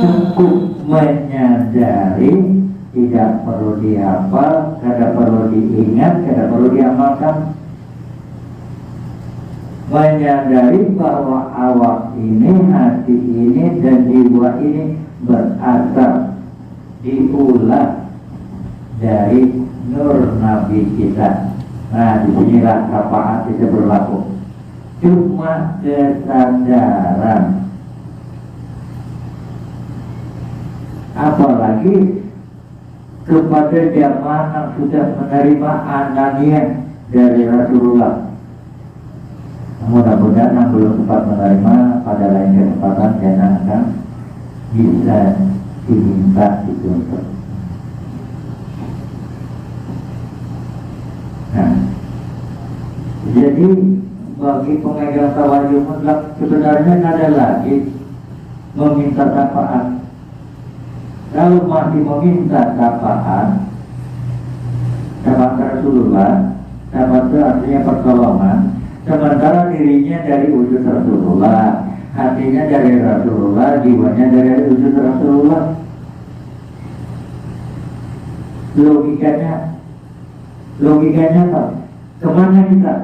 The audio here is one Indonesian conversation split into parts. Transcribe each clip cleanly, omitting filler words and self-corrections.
Cukup menyadari, tidak perlu dihafal, tidak perlu diingat, tidak perlu diamalkan. Menyadari bahwa awak ini, hati ini, dan jiwa ini berasal, diulah dari nur Nabi kita. Nah, disinilah syafaat itu berlaku. Cuma kesadaran, apalagi kepada jamaah yang sudah menerima ananiah dari Rasulullah. Mudah-mudahan yang belum sempat menerima pada lain kesempatan saya akan bisa diminta dituntut. Nah, jadi bagi pemegang tawajud mutlak sebenarnya ada lagi meminta syafaat. Kalau masih meminta syafaat Rasulullah, syafaat itu artinya pertolongan. Sementara dirinya dari wujud Rasulullah, hatinya dari Rasulullah, jiwanya dari wujud Rasulullah. Logikanya apa? Kemana kita?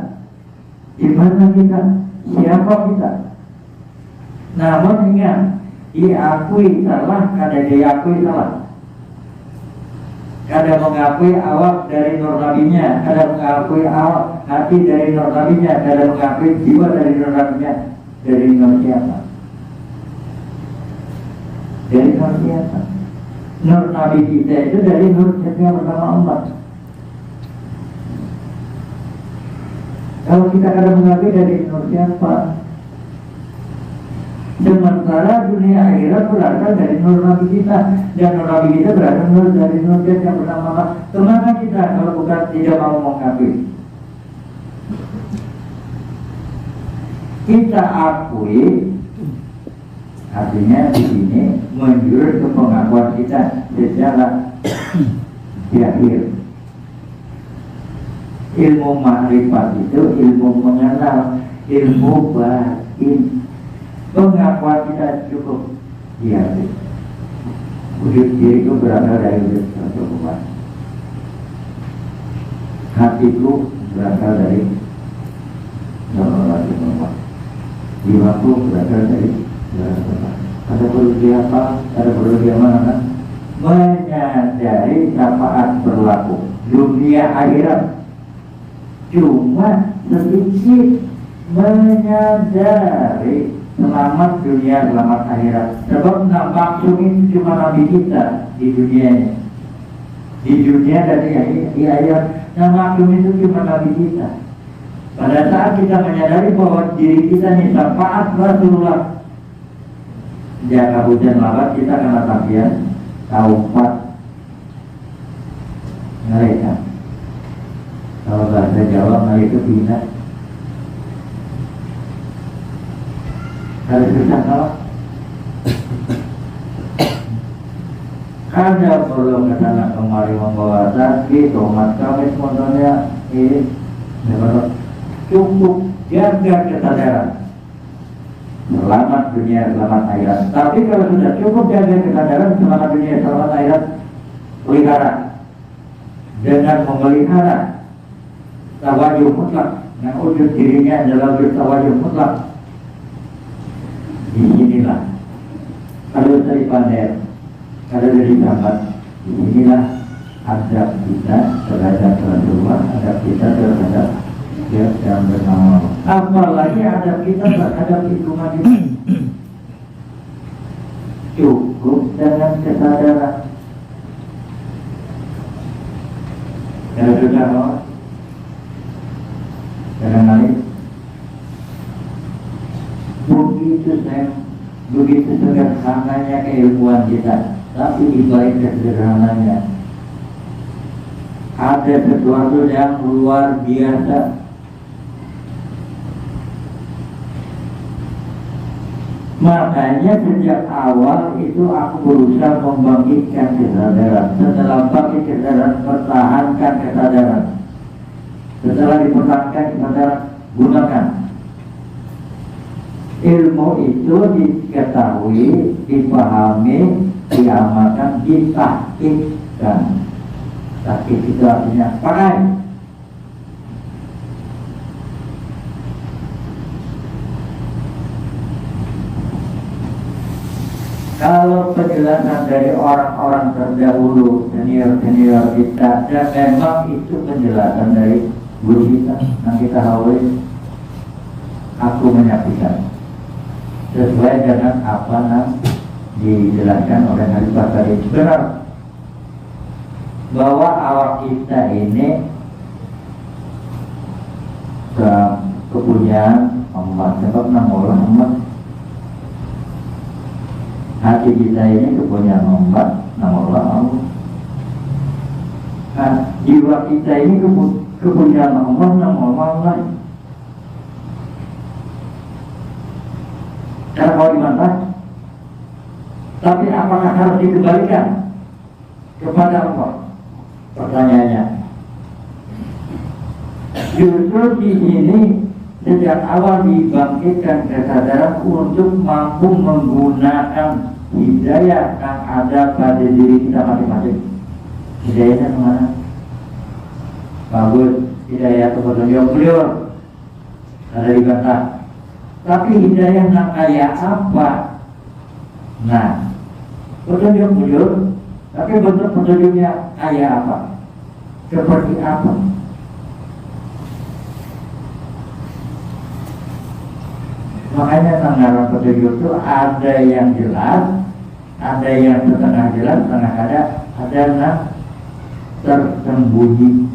Di mana kita? Siapa kita? Namun ingat, diakui salah, kada diakui salah. Kada mengakui awak dari nur nabinya, kada mengakui awak hati dari nur nabinya, kada mengakui jiwa dari nur nabinya. Dari nur siapa? Dari nur siapa? Nur nabi kita itu dari nur yang bersama Allah. Kalau kita kada mengakui dari nur siapa? Sementara dunia akhirat berasal dari nur nabi kita, dan nur nabi kita berasal dari nur yang bernama Allah. Kemana kita kalau bukan tidak mau mengakui? Kita akui, artinya di sini menjurus ke pengakuan kita secara zahir. Ilmu makrifat itu ilmu mengenal, ilmu batin. Pengakuan kita cukup diakui. Wujud diri itu berasal dari wujud Rasulullah. Hatiku berasal dari Rasulullah. Jiwaku berasal dari Rasulullah. Ada perlu diapa, ada perlu diamalkan. Menyadari syafaat berlaku dunia akhirat. Cuma sedikit menyadari selamat dunia, selamat akhirat. Sebab maksud itu cuma nabi kita di dunia ini. Di dunia dan di akhirat. Maksud itu cuma nabi kita. Pada saat kita menyadari bahwa diri kita ini syafaat Rasulullah, jika hujan labat kita kena tabiat taubat mereka. Kalau bahasa Jawa mereka bina. Kalau susah kalau kada perlu kesana kemari membawa sakit, tomat kami semuanya ini cukup jaga kesadaran. Selamat dunia, selamat akhirat. Tapi kalau sudah cukup jaga kesadaran, selamat dunia, selamat akhirat, pelihara dengan memelihara tawajud mutlak, yang wujud dirinya adalah wujud tawajud mutlak. Di sinilah kalau dari pamer, kalau dari sahabat, di sinilah adab kita terhadap Rasulullah, adab kita terhadap yang bernama. Apalagi adab kita terhadap lingkungan ini. Cukup dengan kesadaran. Kalau sudah mau, kadang-kadang begitu sederhananya keilmuan kita, tapi di balik kesederhananya ada sesuatu yang luar biasa. Makanya sejak awal itu aku berusaha membangkitkan kesadaran. Setelah bangkit kesadaran, pertahankan kesadaran. Setelah dipesankan kepada gunakan. Ilmu itu diketahui, dipahami, diamalkan, ditahkikkan. Tahkik itu artinya pakai. Kalau penjelasan dari orang-orang terdahulu, senior-senior kita, dan memang itu penjelasan dari guru kita, yang kita hauli, aku menyaksikan sesuai dengan apa yang dijelaskan oleh Khalifah tadi. Benar bahwa awak kita ini kepunyaan Allah, sebab nama Allah. Hati kita ini kepunyaan Allah, nama Allah. Nah, jiwa kita ini kepunyaan Allah, nama Allah. Cara kau dimana? Tapi apakah harus dikembalikan kepada Allah? Pertanyaannya. Justru di sini sejak awal dibangkitkan kesadaran untuk mampu menggunakan hidayah yang ada pada diri kita masing-masing. Hidayahnya kemana? Bagus, hidayah itu petunjuk beliau ada dibantah. Tapi hidayah yang kayak apa? Nah, petunjuk beliau, tapi bentuk petunjuknya kayak apa? Seperti apa? Makanya tanggalan petunjuk itu ada yang jelas, ada yang setengah jelas, setengah ada yang tersembunyi.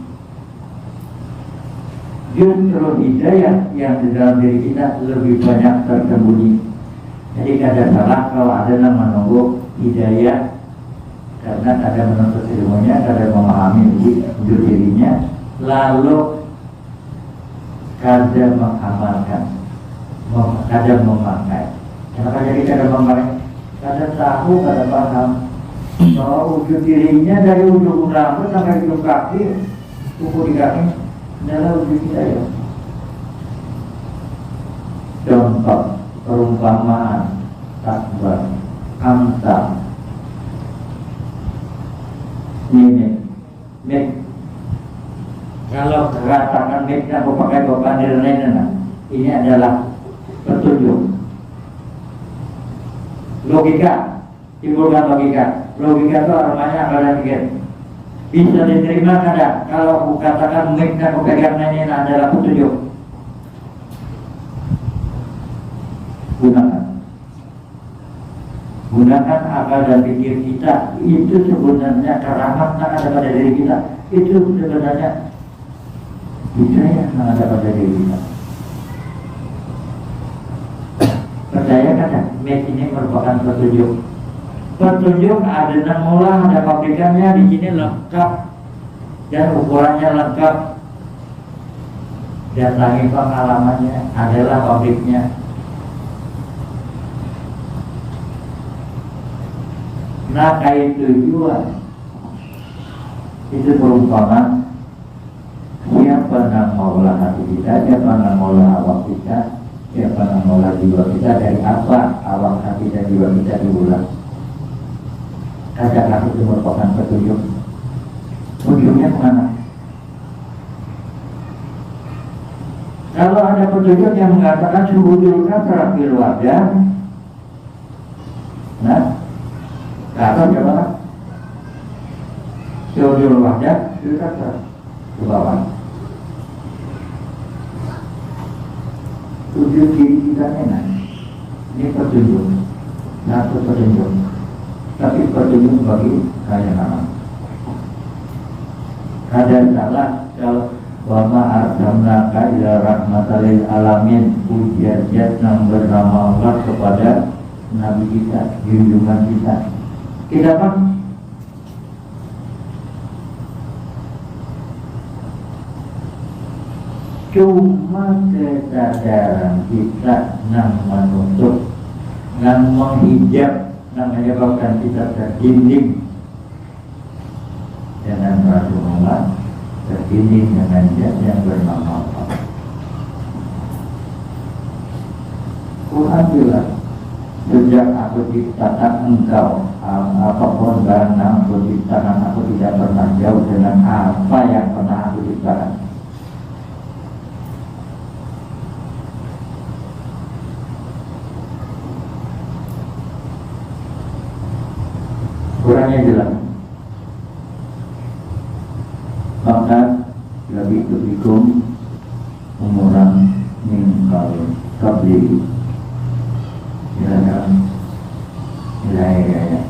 Justru hidayah yang di dalam diri kita lebih banyak tersembunyi. Jadi kada salah kalau ada yang menunggu hidayah karena kada menuntut ilmunya, kada memahami dirinya, lalu kada mengamalkan, kada memakai. Kenapa jadi kada memakai? Kada tahu, kada paham bahwa wujud dirinya dari ujung rambut sampai ujung kaki, kuku di kaki adalah wujud hidayah. Contoh perumpamaan takbar, amsal, ini, kalau katakan miknya aku pakai bapak ini adalah petunjuk. Logika, timbulkan logika. Logika itu artinya akal dan pikir. Bisa diterima kada kalau aku katakan miknya aku pegang ini adalah petunjuk. Gunakan akal dan pikir kita. Itu sebenarnya keramat yang ada pada diri kita. Itu sebenarnya hidayah yang ada pada diri kita. Percaya kada? Mik ini merupakan petunjuk. Petunjuk ada mula, ada pabrikannya di sini lengkap dan ukurannya lengkap. Datangi pengalamannya adalah pabriknya. Nah, kayak tujuan itu perumpamaan. Siapa yang maulah hati kita, siapa yang maulah awak kita, siapa yang maulah jiwa kita, dari apa awak hati dan jiwa kita diulang. Adakah itu merupakan petunjuk? Ujungnya kemana? Kalau ada petunjuk yang mengatakan suhudulkan terakhir wadah, nah, kata coba suhudul wadah, itu kata ke bawah. Tujuh diri kita enak. Ini petunjuk, satu petunjuk. Tapi petunjuk bagi kaya nama. Kada salah kalau wama arhamnaka ila rahmatalil alamin, pujian yang bernama Allah kepada Nabi kita, junjungan kita. Kita apa? Cuma kesadaran kita yang menutup, yang menghijab, yang menyebabkan kita terdinding dengan Rasulullah, ini dengan zat yang bernama Allah. Quran bilang, sejak aku ciptakan engkau, apapun barang yang aku ciptakan, aku tidak pernah jauh dengan apa yang pernah aku ciptakan. Kurangnya jelas. Maka lebih kebikum umuran mingkal kabli dalam wilayah.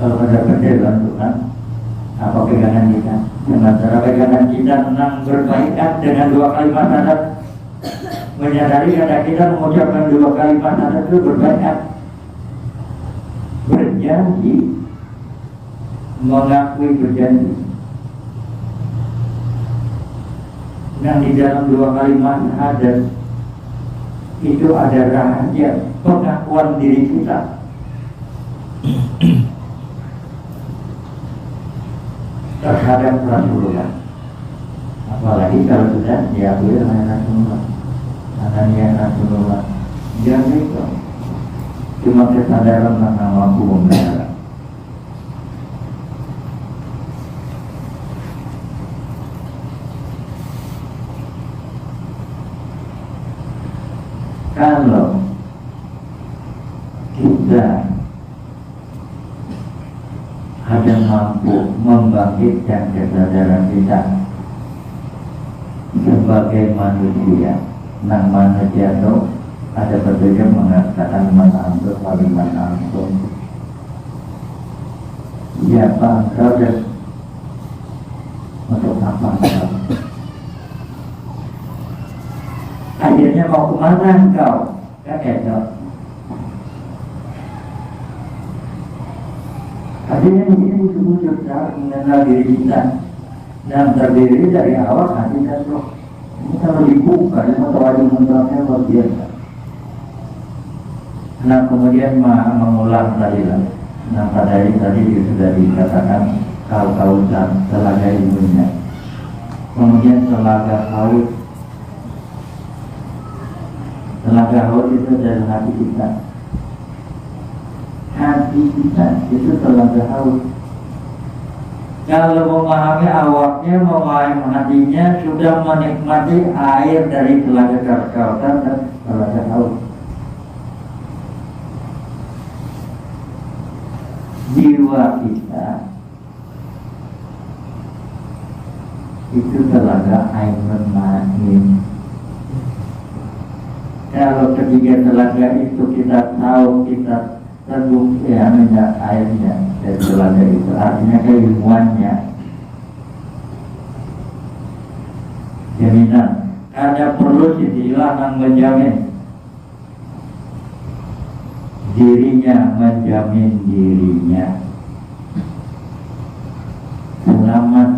Kalau ada perbedaan Tuhan, apa pegangan kita? Sementara pegangan kita tentang berbaikat dengan dua kalimat syahadat, menyadari kata kita mengucapkan dua kalimat syahadat itu berbaikat, berjanji, mengakui berjanji. Yang di dalam dua kalimat syahadat itu ada rahasia pengakuan diri kita terhadap Rasulullah. Apalagi kalau sudah diakui oleh Rasulullah, anaknya Rasulullah. Jangan itu cuma kesadaran tentang mampu memelihara. Kalau kita ada mampu membangkitkan kesadaran kita sebagai manusia, nang manusia itu ada berbeda mengatakan manantu, paling manantu. Siapa engkau dan untuk apa engkau? Akhirnya mau kemana engkau? Keesok. Artinya ini wujud-wujud cara mengenal diri kita dan terdiri dari awal hati dan roh. Ini kalau dibuka, mutawajjih mentalnya luar biasa. Nah kemudian mengulang tadi lah. Nah pada tadi sudah dikatakan kal-kausan telaga ilmunya. Kemudian telaga haus. Telaga haus itu adalah hati kita. Hati kita itu telaga haus. Kalau memahami awaknya, memahami hatinya, sudah menikmati air dari telaga kal-kausan dan telaga haus. Jiwa kita itu telaga ainun ma'in. Kalau ketiga telaga itu kita tahu, kita terbukti minyak airnya dari telaga itu, artinya keilmuannya. Jaminan ada perlu istilah yang menjamin dirinya, menjamin dirinya selamat,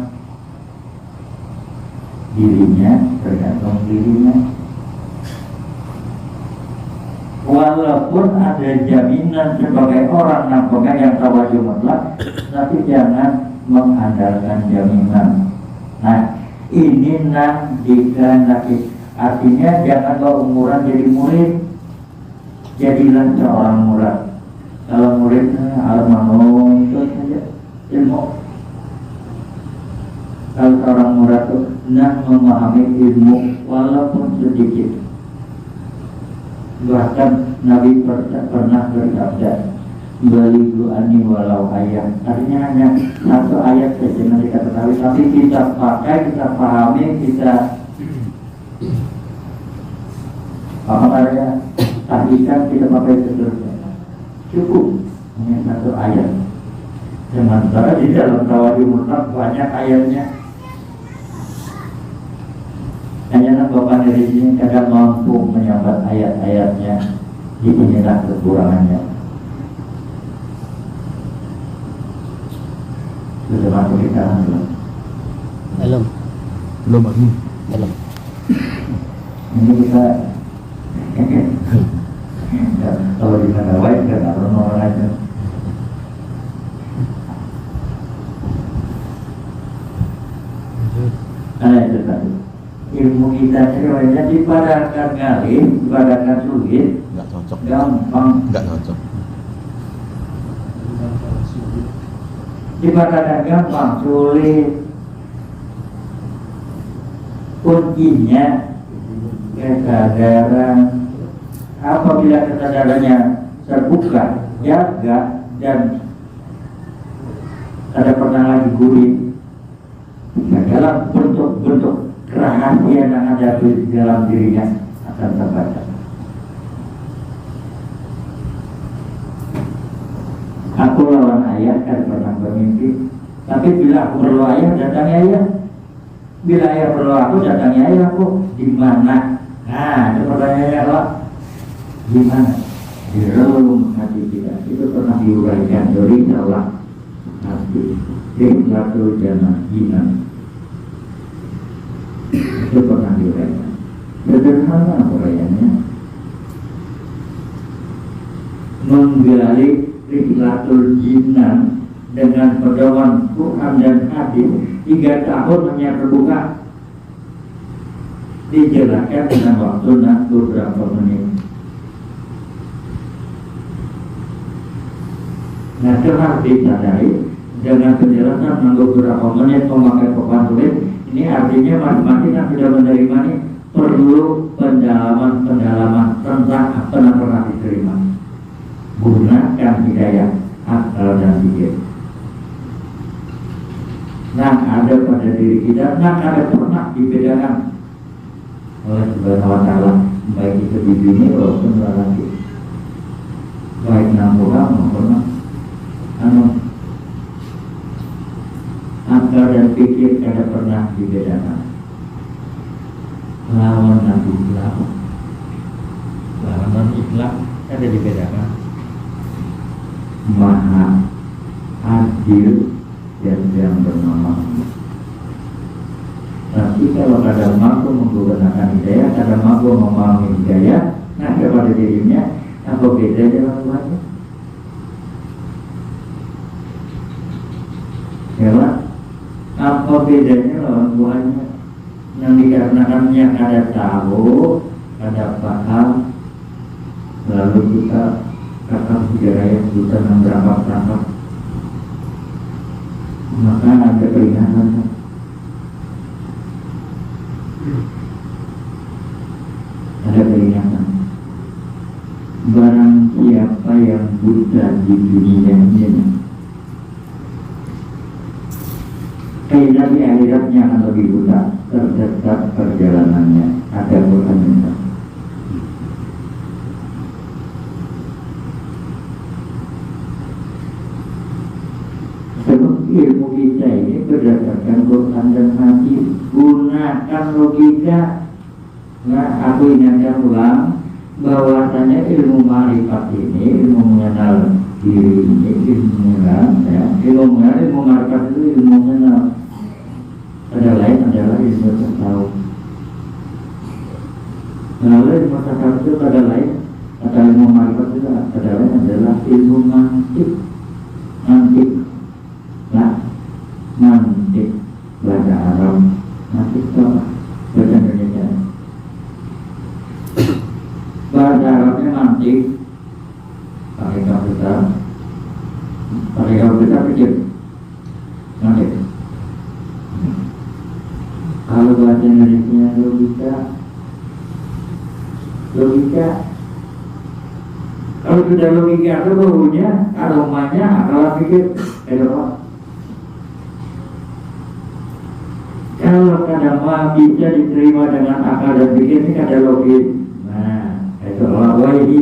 dirinya tergantung dirinya. Walaupun ada jaminan sebagai orang yang pemegang tawajjuh mutlak, tapi jangan mengandalkan jaminan. Nah, ini dikehendaki. Artinya jangan bawa umuran jadi murid. Jadilah seorang murid. Kalau murid al-manu itu saja ilmu. Kalau seorang murid itu memahami ilmu walaupun sedikit. Bahkan Nabi pernah bersabda, beligu ani walau ayat. Artinya hanya satu ayat saja yang kita ketahui, tapi kita pakai, kita pahami, kita paham artinya, tahdikan, kita pakai seterusnya. Cukup hanya satu ayat. Sementara di dalam tawajjuh mutlak banyak ayatnya. Hanya Bapak dari sini kadang mampu menyambat ayat-ayatnya. Inilah kekurangannya. Sudah masuk di tangan belum? Belum. Ini kita kalau di mana baik kan orang aja. Nah itu tadi ilmu kita sebenarnya dipadatkan kali, dipadatkan sulit, nggak cocok, gampang. nggak cocok. Dipadatkan gampang, sulit. Kuncinya kesadaran. Apabila kesadarannya terbuka, jaga, dan ada pernah lagi gurih. Nah, dalam bentuk-bentuk rahasia yang ada di dalam dirinya akan terbaca. Aku lawan ayah kan pernah bermimpi, tapi bila aku perlu ayah, datangi ayah. Bila ayah perlu aku, datangi ayahku. Di mana? Nah, itu pertanyaannya apa? Di mana? Di relung hati kita. Itu pernah diuraikan dari dalam hati. Ikhlasul jannah jinan. Itu pernah diuraikan. Sederhana uraiannya. Menggali ikhlasul jinan dengan pedoman Quran dan hadis 3 tahun hanya terbuka. Dijelaskan dengan waktu beberapa menit. Nah, itu harus disadari dengan penjelasan menunggu beberapa menit memakai papan tulis. Ini artinya masing-masing yang sudah menerima ini perlu pendalaman tentang apa yang pernah diterima. Gunakan hidayah akal dan pikir. Nah, ada pada diri kita, nah ada pernah dibedakan oleh Subhanahu wa Ta'ala, baik itu di dunia maupun lagi, baik nampura maupun akal dan pikir ada pernah dibedakan. Lawan Islam, lawan Islam ada dibedakan. Maha adil dan yang bernama. Tapi kalau kadang mampu menggunakan hidayah, kadang mampu memahami hidayah, nah kepada dirinya apa bedanya dengan Tuhannya? Ya, apa bedanya lawan Tuhannya? Yang dikarenakannya ada tahu, ada paham, lalu kita kata sejarah yang kita berangkat-angkat, maka ada peringatan. Ada peringatan. Barang siapa yang buta di dunia ini, kaidah di akhiratnya akan lebih buta, tersesat perjalanannya. Ada Quran yang ilmu kita ini berdasarkan Quran dan hadis. Gunakan logika. Nah, aku ingatkan ulang bahwasanya ilmu ma'rifat ini, ilmu mengenal diri ini, ilmu mengenal, ya, ilmu ma'rifat itu ilmu mengenal. Ada lain adalah ilmu tasawuf. Lalu ilmu tasawuf itu ada lain, ada ilmu ma'rifat itu ada lain adalah ilmu mantik. Nah, mantik bahasa Arab, mantik itu bahasa Indonesia. Bahasa Arabnya mantik, pakai komputer pikir, mantik. Kalau bahasa Indonesia logika. Kalau sudah logika itu baunya, aromanya, akal pikir, kalau kadang bisa diterima dengan akal dan pikir ini ada logis. Nah, itu Allah ini.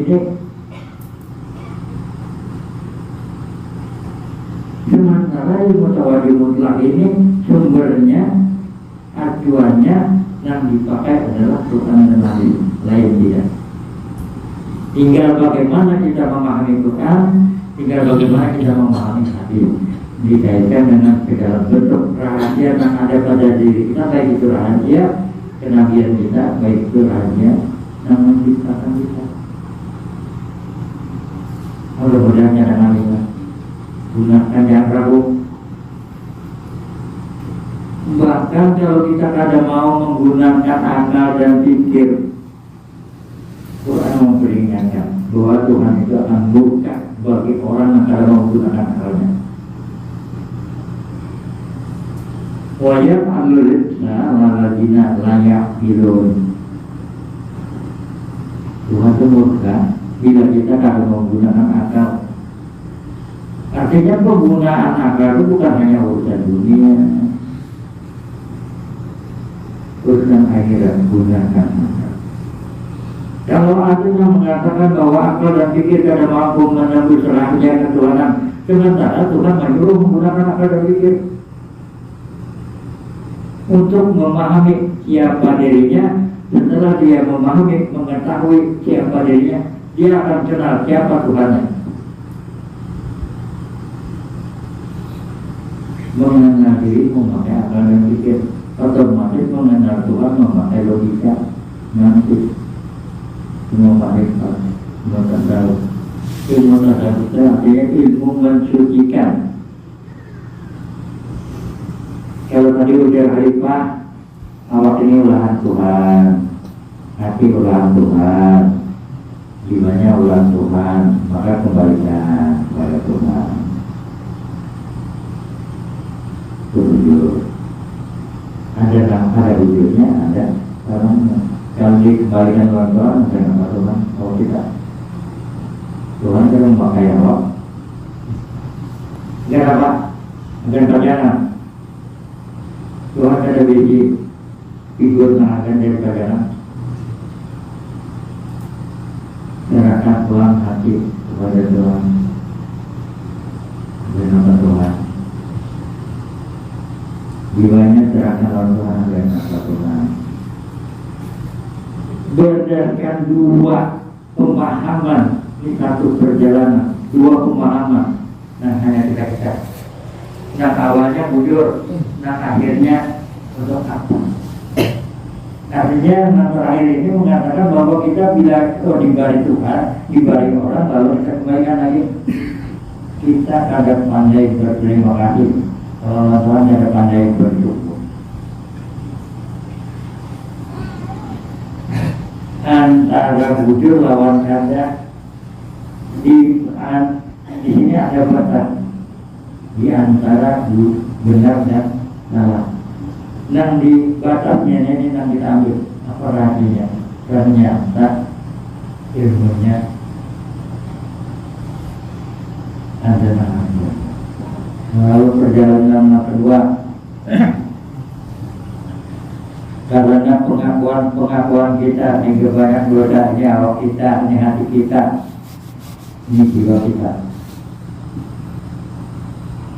Sementara ilmu tawadi mutlak ini sumbernya, acuannya yang dipakai adalah Quran dan hadis, lain tidak. Tinggal bagaimana kita memahami Quran, tinggal bagaimana kita memahami hadis. Dikaitkan dengan segala bentuk rahasia yang ada pada diri kita, baik itu rahasia kenabian kita, baik itu rahasia yang menciptakan kita. Mudah-mudahan jangan gunakan yang ragu. Bahkan kalau kita kada mau menggunakan akal dan pikir, Quran memperingatkan bahwa Tuhan itu akan murka bagi orang yang kada mau menggunakan akalnya. Wajib alulitna waladina layak bilun. Tuhan itu murka bila kita kada mau menggunakan akal. Artinya penggunaan akal itu bukan hanya urusan dunia, urusan akhirat. Gunakan akal. Kalau artinya mengatakan bahwa akal dan pikir kada mampu menembus rahasia ketuhanan, sementara Tuhan menyuruh menggunakan akal dan pikir untuk memahami siapa dirinya. Setelah dia memahami, mengetahui siapa dirinya, dia akan kenal siapa Tuhannya. Mengenal diri memakai akal dan pikir, otomatis mengenal Tuhan memakai logika, nanti memakai tasawuf. Ilmu tasawuf itu artinya ilmu mensucikan. Kalau tadi udah Khalifah, awak ini olahan Tuhan, hati olahan Tuhan, jiwanya olahan Tuhan, maka kembalikan kepada Tuhan. Tujuh, ada wujudnya, ada orangnya. Kalau dikembalikan kepada Tuhan, ada nama Tuhan. Kalau kita Tuhan kan memakai awak, agar apa? Agar perjalanan. Tuhan ada biji figur yang akan dari perjalanan. Serahkan Tuhan hati kepada Tuhan, nama Tuhan. Jiwanya serahkan oleh Tuhan dan nama Tuhan. Berdasarkan dua pemahaman di satu perjalanan, dua pemahaman. Nah hanya kita. Nah awalnya bujur, nah akhirnya untuk apa? Artinya yang terakhir ini mengatakan bahwa kita bila dibari Tuhan, dibari orang, lalu kita kembalikan lagi. Kita kada pandai berterima kasih. Kalau Tuhan kada pandai bersyukur. Antara bujur lawan kada, di sini ada batas di antara benar dan salah. Yang di batasnya ini yang kita ambil apa rahasianya? Ternyata ilmunya ada namanya. Lalu perjalanan yang kedua, karena pengakuan kita ini kebanyakan dosa, ini awak kita, ini hati kita, ini jiwa kita.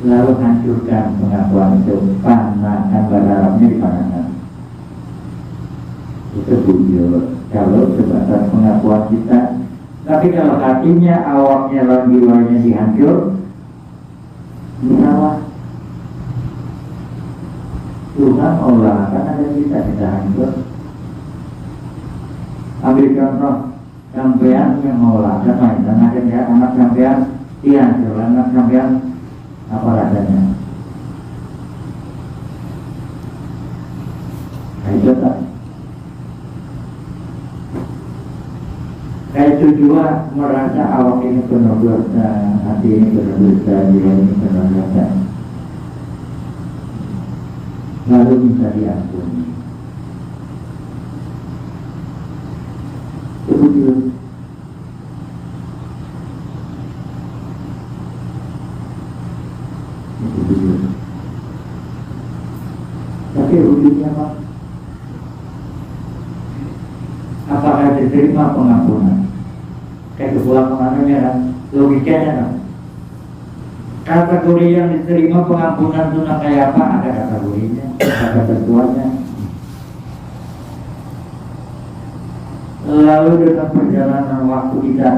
Lalu hancurkan pengakuan itu, panahkan berharapnya di panahkan. Itu bujur. Kalau sebatas pengakuan kita, tapi kalau hatinya, awaknya, lalu jiwanya dihancur, ini salah. Tuhan Allah akan ada kita hancur. Ambil contoh, sampean yang mengolahkan mainan, akhirnya anak sampean dihancur, anak sampean apa rasanya? Itu tak. Kayak itu juga merasa awak ini penuh dosa, hati ini penuh dosa, jiwa ini penuh dosa. Lalu minta diampuni. Itu tapi wujudnya apa? Apakah diterima pengampunan? Kayak sebuah pengampunannya kan? Logikanya kan? Kategori yang diterima pengampunan itu kayak apa? Ada kategorinya, ada ketentuannya. Lalu dengan perjalanan waktu kita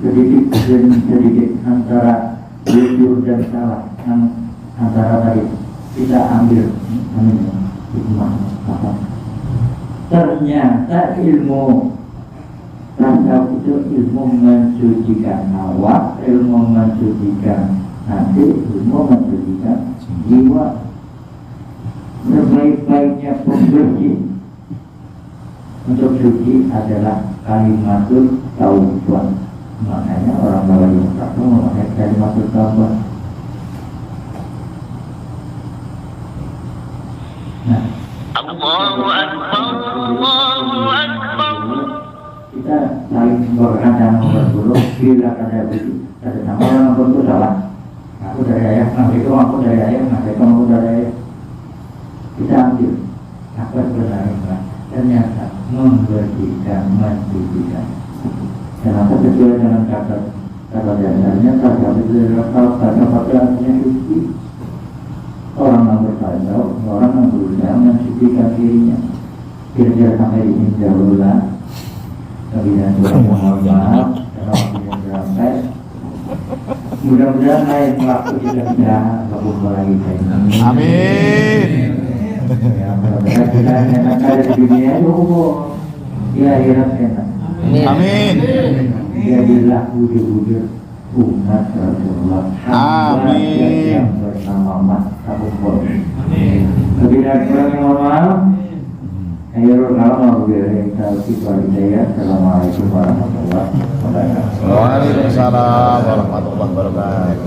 sedikit demi sedikit antara jujur dan salah, antara tadi kita ambil hikmah apa? Ternyata ilmu tasawuf itu ilmu mensucikan awak, ilmu mensucikan hati, ilmu mensucikan jiwa. sebaik-baiknya pembersih untuk suci adalah kalimatul taubat. Makanya orang Bali Mekah itu memakai kalimatul taubat. Nah, Allahu Akbar, Allahu Akbar. Kita saling berkata berburuk bila ada begitu. Ada sama orang berburuk salah. Aku dari ayah, aku dari ayah, kamu dari ayah. Kita ambil apa sebenarnya, ternyata membersihkan, mensucikan. Kenapa sesuai dengan kata dasarnya, kata artinya suci. Orang yang bertanggung, orang yang berusaha mensucikan dirinya. Kira-kira sampai di sini dahulu lah. Kemudian mohon maaf, kalau sampai. Mudah-mudahan lain waktu kita bisa berkumpul lagi. Amin. Ya, mudah-mudahan kita enak ada di dunia itu, di akhirat enak. Amin. Jadilah wujud-wujud umat Rasulullah. Amin. Yang bersama Mas Kumpul. Lebih dari kurang yang mohon maaf. Ayo kalau mau kita hidayah. Assalamualaikum warahmatullahi wabarakatuh. Waalaikumsalam warahmatullahi wabarakatuh.